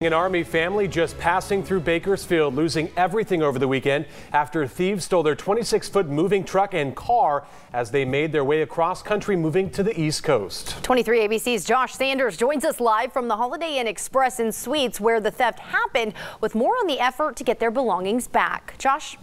An Army family just passing through Bakersfield, losing everything over the weekend after thieves stole their 26-foot moving truck and car as they made their way across country moving to the East Coast. 23 ABC's Josh Sanders joins us live from the Holiday Inn Express and Suites where the theft happened with more on the effort to get their belongings back. Josh?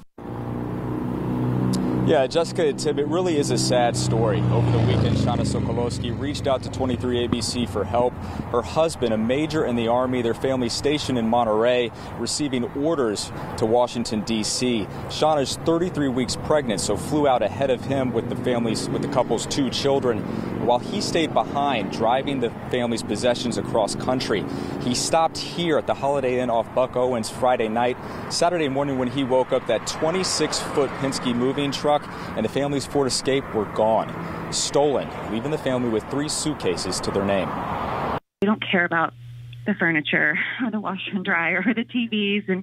Yeah, Jessica and Tim, it really is a sad story. Over the weekend, Shawna Sokolowski reached out to 23 ABC for help. Her husband, a major in the Army, their family stationed in Monterey, receiving orders to Washington, D.C. Shawna's 33 weeks pregnant, so flew out ahead of him with the couple's 2 children. While he stayed behind, driving the family's possessions across country. He stopped here at the Holiday Inn off Buck Owens Friday night. Saturday morning when he woke up, that 26-foot Penske moving truck and the family's Ford Escape were gone, stolen, leaving the family with 3 suitcases to their name. We don't care about the furniture or the washer and dryer or the TVs and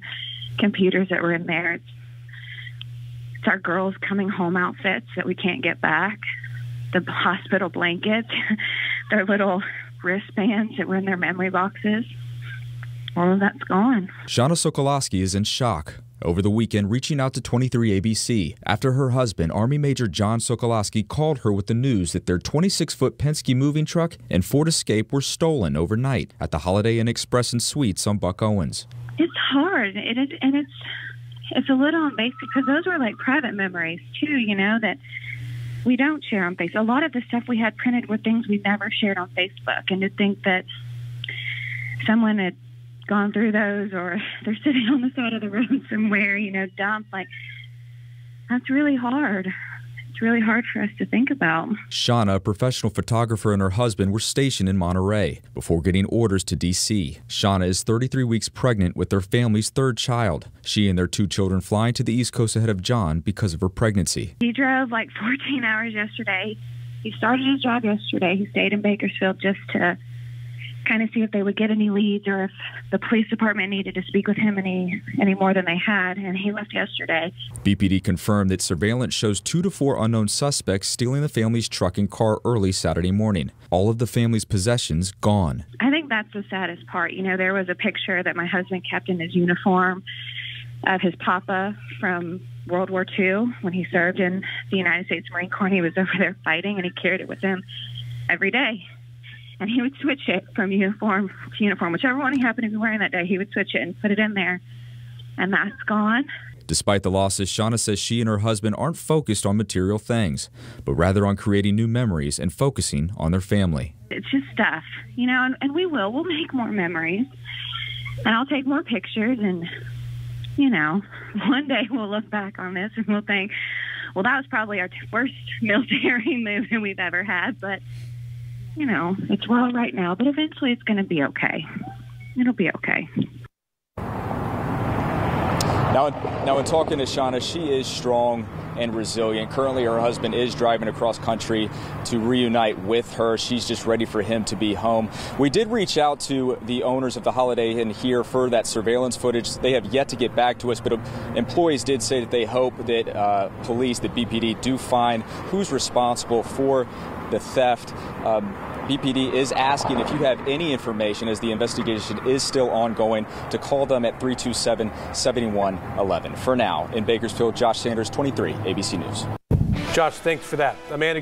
computers that were in there. It's our girls' coming home outfits that we can't get back, the hospital blankets, their little wristbands that were in their memory boxes. All of that's gone. Shawna Sokolowski is in shock over the weekend, reaching out to 23 ABC after her husband, Army Major John Sokolowski, called her with the news that their 26-foot Penske moving truck and Ford Escape were stolen overnight at the Holiday Inn Express and Suites on Buck Owens. It's hard. It is, and it's a little invasive because those were like private memories too, you know, that we don't share on Facebook. A lot of the stuff we had printed were things we never shared on Facebook, and to think that someone had gone through those, or they're sitting on the side of the road somewhere, you know, dumped, like, that's really hard. It's really hard for us to think about. Shawna, a professional photographer, and her husband were stationed in Monterey before getting orders to D.C. Shawna is 33 weeks pregnant with their family's 3rd child. She and their 2 children flying to the East Coast ahead of John because of her pregnancy. He drove like 14 hours yesterday. He started his job yesterday. He stayed in Bakersfield just to kind of see if they would get any leads or if the police department needed to speak with him any more than they had, and he left yesterday. BPD confirmed that surveillance shows 2 to 4 unknown suspects stealing the family's truck and car early Saturday morning. All of the family's possessions gone. I think that's the saddest part. You know, there was a picture that my husband kept in his uniform of his papa from World War II when he served in the United States Marine Corps. He was over there fighting, and he carried it with him every day. And he would switch it from uniform to uniform. Whichever one he happened to be wearing that day, he would switch it and put it in there. And that's gone. Despite the losses, Shawna says she and her husband aren't focused on material things, but rather on creating new memories and focusing on their family. It's just stuff, you know, and we'll make more memories. And I'll take more pictures, and, you know, one day we'll look back on this and we'll think, well, that was probably our worst military move that we've ever had, but you know, it's well right now, but eventually it's going to be okay. It'll be okay. Now, in talking to Shawna, she is strong and resilient. Currently, her husband is driving across country to reunite with her. She's just ready for him to be home. We did reach out to the owners of the Holiday Inn here for that surveillance footage. They have yet to get back to us, but employees did say that they hope that police, that BPD, do find who's responsible for the theft. BPD is asking if you have any information, as the investigation is still ongoing, to call them at 327-7111. For now, in Bakersfield, Josh Sanders, 23 ABC News. Josh, thanks for that. Amanda